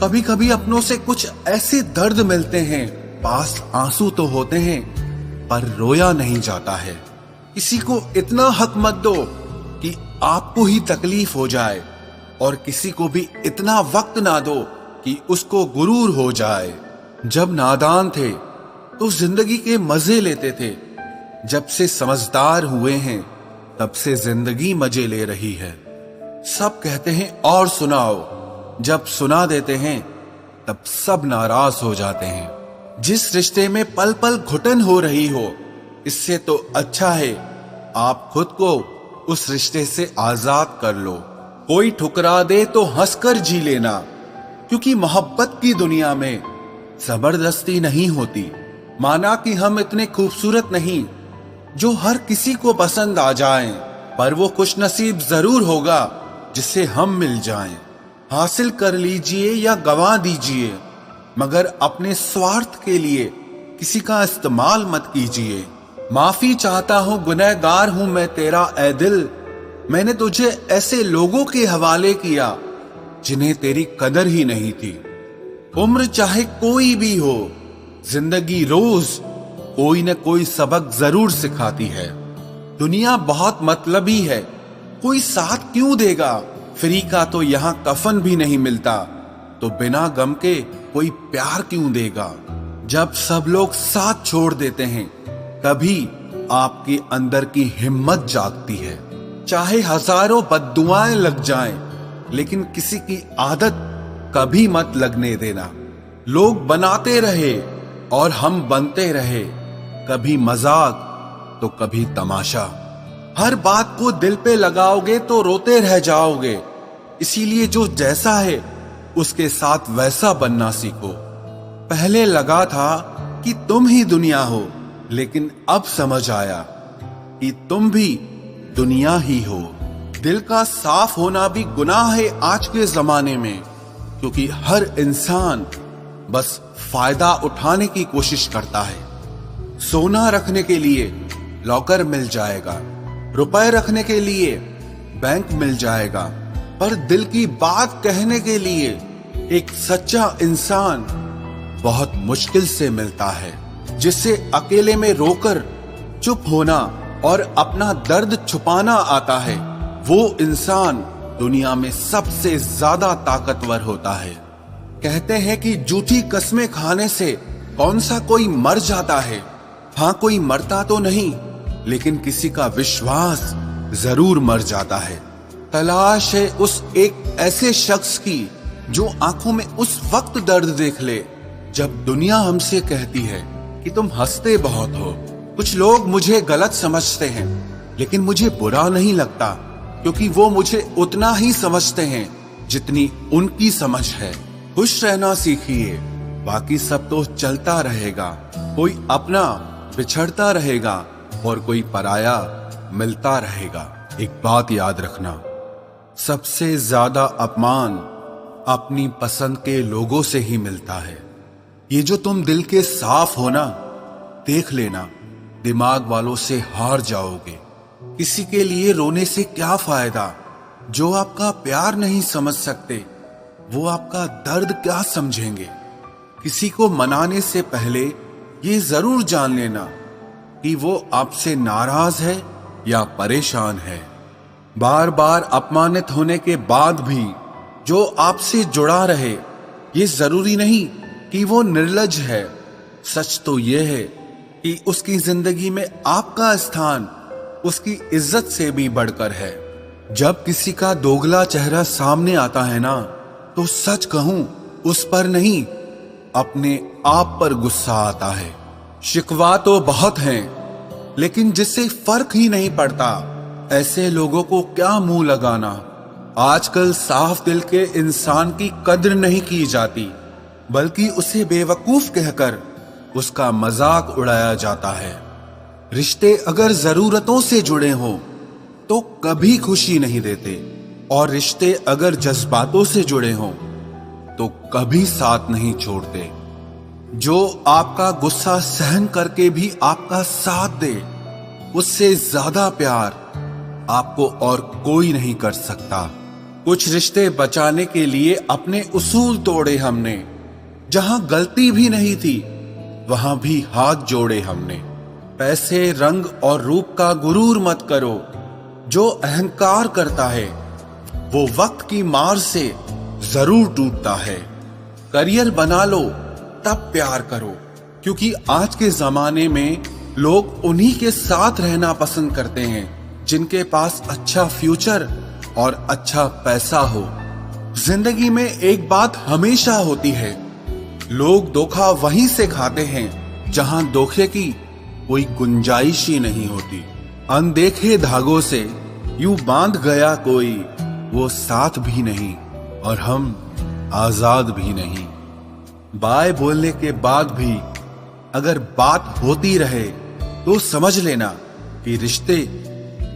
कभी कभी अपनों से कुछ ऐसे दर्द मिलते हैं, पास आंसू तो होते हैं पर रोया नहीं जाता है। किसी को इतना हक मत दो कि आपको ही तकलीफ हो जाए, और किसी को भी इतना वक्त ना दो कि उसको गुरूर हो जाए। जब नादान थे तो जिंदगी के मजे लेते थे, जब से समझदार हुए हैं तब से जिंदगी मजे ले रही है। सब कहते हैं और सुनाओ, जब सुना देते हैं तब सब नाराज हो जाते हैं। जिस रिश्ते में पल पल घुटन हो रही हो, इससे तो अच्छा है आप खुद को उस रिश्ते से आजाद कर लो। कोई ठुकरा दे तो हंसकर जी लेना, क्योंकि मोहब्बत की दुनिया में जबरदस्ती नहीं होती। माना कि हम इतने खूबसूरत नहीं जो हर किसी को पसंद आ जाएं, पर वो खुशनसीब जरूर होगा जिससे हम मिल जाएं। हासिल कर लीजिए या गंवा दीजिए, मगर अपने स्वार्थ के लिए किसी का इस्तेमाल मत कीजिए। माफी चाहता हूं, गुनहगार हूं मैं तेरा ए दिल, मैंने तुझे ऐसे लोगों के हवाले किया जिन्हें तेरी कदर ही नहीं थी। उम्र चाहे कोई भी हो, जिंदगी रोज कोई न कोई सबक जरूर सिखाती है। दुनिया बहुत मतलबी है, कोई साथ क्यों देगा? फ्री का तो यहाँ कफन भी नहीं मिलता, तो बिना गम के कोई प्यार क्यों देगा? जब सब लोग साथ छोड़ देते हैं तभी आपके अंदर की हिम्मत जागती है। चाहे हजारों बद्दुआएं लग जाएं, लेकिन किसी की आदत कभी मत लगने देना। लोग बनाते रहे और हम बनते रहे, कभी मजाक तो कभी तमाशा। हर बात को दिल पे लगाओगे तो रोते रह जाओगे। इसीलिए जो जैसा है उसके साथ वैसा बनना सीखो। पहले लगा था कि तुम ही दुनिया हो, लेकिन अब समझ आया कि तुम भी दुनिया ही हो। दिल का साफ होना भी गुनाह है आज के जमाने में, क्योंकि हर इंसान बस फायदा उठाने की कोशिश करता है। सोना रखने के लिए लॉकर मिल जाएगा, रुपए रखने के लिए बैंक मिल जाएगा, पर दिल की बात कहने के लिए एक सच्चा इंसान बहुत मुश्किल से मिलता है। जिससे अकेले में रोकर चुप होना और अपना दर्द छुपाना आता है, वो इंसान दुनिया में सबसे ज्यादा ताकतवर होता है। कहते हैं कि झूठी कस्में खाने से कौन सा कोई मर जाता है। हाँ, कोई मरता तो नहीं, लेकिन किसी का विश्वास जरूर मर जाता है। तलाश है उस एक ऐसे शख्स की जो आंखों में उस वक्त दर्द देख ले जब दुनिया हमसे कहती है कि तुम हंसते बहुत हो। कुछ लोग मुझे गलत समझते हैं, लेकिन मुझे बुरा नहीं लगता, क्योंकि वो मुझे उतना ही समझते हैं जितनी उनकी समझ है। खुश रहना सीखिए, बाकी सब तो चलता रहेगा। कोई अपना बिछड़ता रहेगा और कोई पराया मिलता रहेगा। एक बात याद रखना, सबसे ज्यादा अपमान अपनी पसंद के लोगों से ही मिलता है। ये जो तुम दिल के साफ हो ना, देख लेना दिमाग वालों से हार जाओगे। किसी के लिए रोने से क्या फायदा? जो आपका प्यार नहीं समझ सकते, वो आपका दर्द क्या समझेंगे? किसी को मनाने से पहले ये जरूर जान लेना कि वो आपसे नाराज है या परेशान है। बार बार अपमानित होने के बाद भी जो आपसे जुड़ा रहे, ये जरूरी नहीं कि वो निर्लज है। सच तो ये है कि उसकी जिंदगी में आपका स्थान उसकी इज्जत से भी बढ़कर है। जब किसी का दोगला चेहरा सामने आता है ना, तो सच कहूं उस पर नहीं, अपने आप पर गुस्सा आता है। शिकवा तो बहुत हैं, लेकिन जिससे फर्क ही नहीं पड़ता, ऐसे लोगों को क्या मुंह लगाना। आजकल साफ दिल के इंसान की कद्र नहीं की जाती, बल्कि उसे बेवकूफ कहकर उसका मजाक उड़ाया जाता है। रिश्ते अगर जरूरतों से जुड़े हों तो कभी खुशी नहीं देते, और रिश्ते अगर जज्बातों से जुड़े हों तो कभी साथ नहीं छोड़ते। जो आपका गुस्सा सहन करके भी आपका साथ दे, उससे ज्यादा प्यार आपको और कोई नहीं कर सकता। कुछ रिश्ते बचाने के लिए अपने उसूल तोड़े हमने। जहां गलती भी नहीं थी वहां भी हाथ जोड़े हमने। पैसे, रंग और रूप का गुरूर मत करो। जो अहंकार करता है वो वक्त की मार से जरूर टूटता है। करियर बना लो तब प्यार करो, क्योंकि आज के जमाने में लोग उन्हीं के साथ रहना पसंद करते हैं जिनके पास अच्छा फ्यूचर और अच्छा पैसा हो। जिंदगी में एक बात हमेशा होती है, लोग धोखा वहीं से खाते हैं जहां धोखे की कोई गुंजाइश ही नहीं होती। अनदेखे धागों से यूं बांध गया कोई, वो साथ भी नहीं और हम आजाद भी नहीं। बाय बोलने के बाद भी अगर बात होती रहे तो समझ लेना कि रिश्ते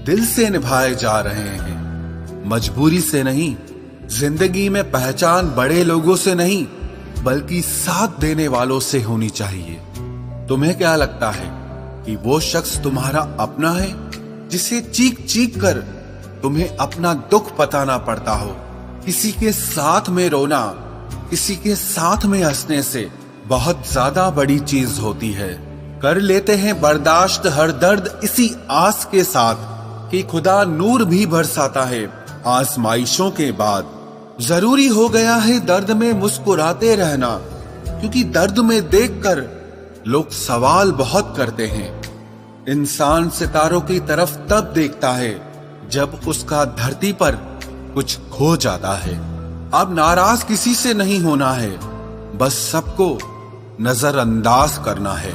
दिल से निभाए जा रहे हैं, मजबूरी से नहीं। जिंदगी में पहचान बड़े लोगों से नहीं बल्कि साथ देने वालों से होनी चाहिए। तुम्हें क्या लगता है कि वो शख्स तुम्हारा अपना है जिसे चीख चीख कर तुम्हें अपना दुख बताना पड़ता हो? किसी के साथ में रोना, किसी के साथ में हंसने से बहुत ज्यादा बड़ी चीज होती है। कर लेते हैं बर्दाश्त हर दर्द इसी आस के साथ कि खुदा नूर भी बरसाता है आजमाइशों के बाद। जरूरी हो गया है दर्द में मुस्कुराते रहना, क्योंकि दर्द में देखकर लोग सवाल बहुत करते हैं। इंसान सितारों की तरफ तब देखता है जब उसका धरती पर कुछ खो जाता है। अब नाराज किसी से नहीं होना है, बस सबको नजरअंदाज करना है।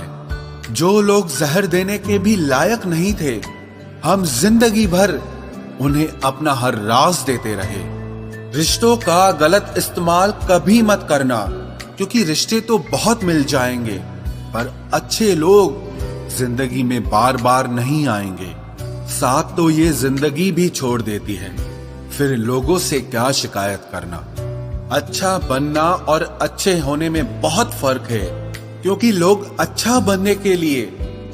जो लोग जहर देने के भी लायक नहीं थे, हम जिंदगी भर उन्हें अपना हर राज देते रहे। रिश्तों का गलत इस्तेमाल कभी मत करना, क्योंकि रिश्ते तो बहुत मिल जाएंगे पर अच्छे लोग जिंदगी में बार बार नहीं आएंगे। साथ तो ये जिंदगी भी छोड़ देती है, फिर लोगों से क्या शिकायत करना। अच्छा बनना और अच्छे होने में बहुत फर्क है, क्योंकि लोग अच्छा बनने के लिए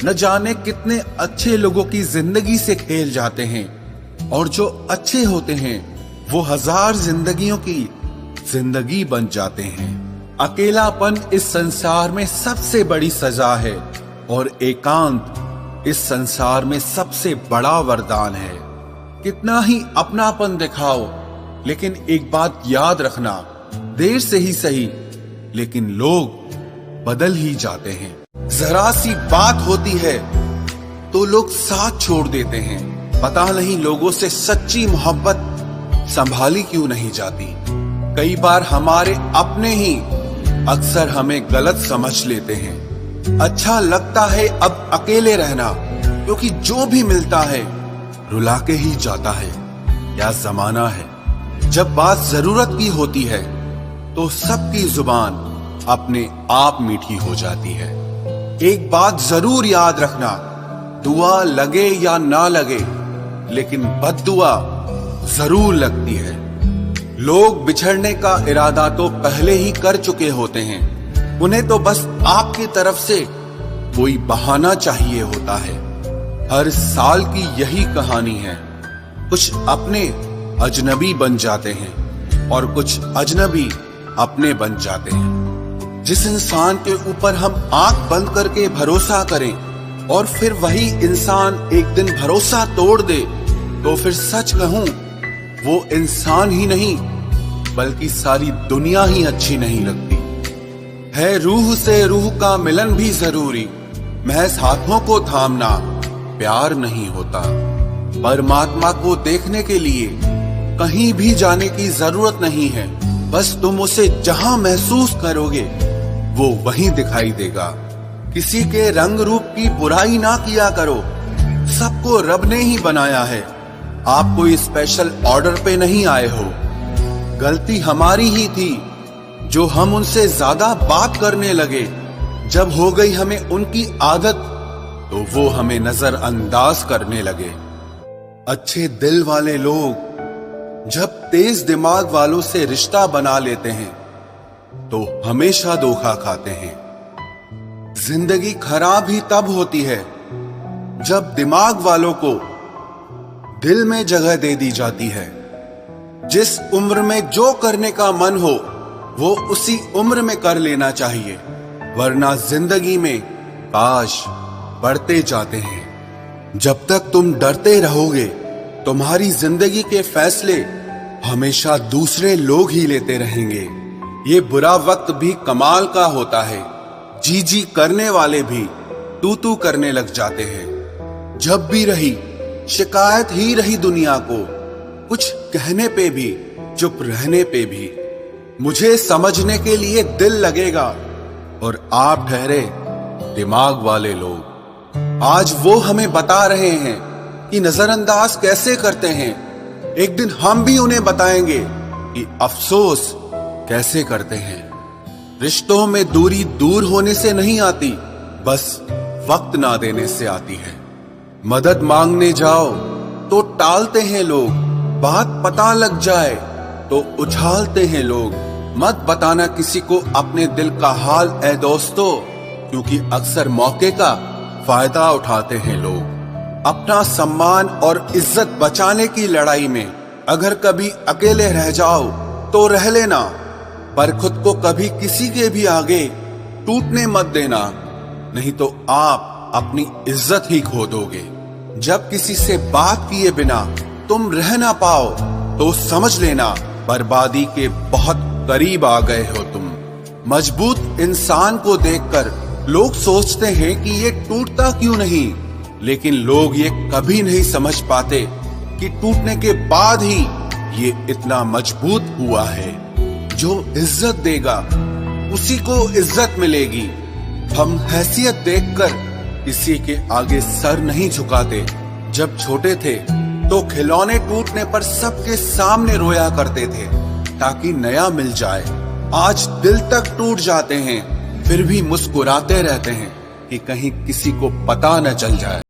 न जाने कितने अच्छे लोगों की जिंदगी से खेल जाते हैं, और जो अच्छे होते हैं वो हजार जिंदगियों की जिंदगी बन जाते हैं। अकेलापन इस संसार में सबसे बड़ी सजा है और एकांत इस संसार में सबसे बड़ा वरदान है। कितना ही अपनापन दिखाओ, लेकिन एक बात याद रखना, देर से ही सही लेकिन लोग बदल ही जाते हैं। जरा सी बात होती है तो लोग साथ छोड़ देते हैं। पता नहीं लोगों से सच्ची मोहब्बत संभाली क्यों नहीं जाती। कई बार हमारे अपने ही अक्सर हमें गलत समझ लेते हैं। अच्छा लगता है अब अकेले रहना, क्योंकि जो भी मिलता है रुला के ही जाता है। क्या जमाना है, जब बात जरूरत की होती है तो सबकी जुबान अपने आप मीठी हो जाती है। एक बात जरूर याद रखना, दुआ लगे या ना लगे लेकिन बद्दुआ जरूर लगती है। लोग बिछड़ने का इरादा तो पहले ही कर चुके होते हैं, उन्हें तो बस आपकी तरफ से कोई बहाना चाहिए होता है। हर साल की यही कहानी है, कुछ अपने अजनबी बन जाते हैं और कुछ अजनबी अपने बन जाते हैं। जिस इंसान के ऊपर हम आंख बंद करके भरोसा करें और फिर वही इंसान एक दिन भरोसा तोड़ दे, तो फिर सच कहूं वो इंसान ही नहीं बल्कि सारी दुनिया ही अच्छी नहीं लगती है। रूह से रूह का मिलन भी जरूरी, महज हाथों को थामना प्यार नहीं होता। परमात्मा को देखने के लिए कहीं भी जाने की जरूरत नहीं है, बस तुम उसे जहां महसूस करोगे वो वहीं दिखाई देगा। किसी के रंग रूप की बुराई ना किया करो, सबको रब ने ही बनाया है। आप कोई स्पेशल ऑर्डर पे नहीं आए हो। गलती हमारी ही थी जो हम उनसे ज्यादा बात करने लगे। जब हो गई हमें उनकी आदत तो वो हमें नजरअंदाज करने लगे। अच्छे दिल वाले लोग जब तेज दिमाग वालों से रिश्ता बना लेते हैं तो हमेशा धोखा खाते हैं। जिंदगी खराब ही तब होती है जब दिमाग वालों को दिल में जगह दे दी जाती है। जिस उम्र में जो करने का मन हो वो उसी उम्र में कर लेना चाहिए, वरना जिंदगी में काश बढ़ते जाते हैं। जब तक तुम डरते रहोगे तुम्हारी जिंदगी के फैसले हमेशा दूसरे लोग ही लेते रहेंगे। ये बुरा वक्त भी कमाल का होता है, जी जी करने वाले भी तू तू करने लग जाते हैं। जब भी रही शिकायत ही रही दुनिया को, कुछ कहने पे भी चुप रहने पे भी। मुझे समझने के लिए दिल लगेगा और आप ठहरे दिमाग वाले लोग। आज वो हमें बता रहे हैं कि नजरअंदाज कैसे करते हैं, एक दिन हम भी उन्हें बताएंगे कि अफसोस कैसे करते हैं। रिश्तों में दूरी दूर होने से नहीं आती, बस वक्त ना देने से आती है। मदद मांगने जाओ तो टालते हैं लोग, बात पता लग जाए तो उछालते हैं लोग। मत बताना किसी को अपने दिल का हाल ऐ दोस्तों, क्योंकि अक्सर मौके का फायदा उठाते हैं लोग। अपना सम्मान और इज्जत बचाने की लड़ाई में अगर कभी अकेले रह जाओ तो रह लेना, पर खुद को कभी किसी के भी आगे टूटने मत देना, नहीं तो आप अपनी इज्जत ही खो दोगे। जब किसी से बात किए बिना तुम रह ना पाओ तो समझ लेना बर्बादी के बहुत करीब आ गए हो तुम। मजबूत इंसान को देखकर लोग सोचते हैं कि ये टूटता क्यों नहीं, लेकिन लोग ये कभी नहीं समझ पाते कि टूटने के बाद ही ये इतना मजबूत हुआ है। जो इज्जत देगा उसी को इज्जत मिलेगी। हम हैसियत देखकर किसी के आगे सर नहीं झुकाते। जब छोटे थे तो खिलौने टूटने पर सबके सामने रोया करते थे ताकि नया मिल जाए। आज दिल तक टूट जाते हैं फिर भी मुस्कुराते रहते हैं कि कहीं किसी को पता न चल जाए।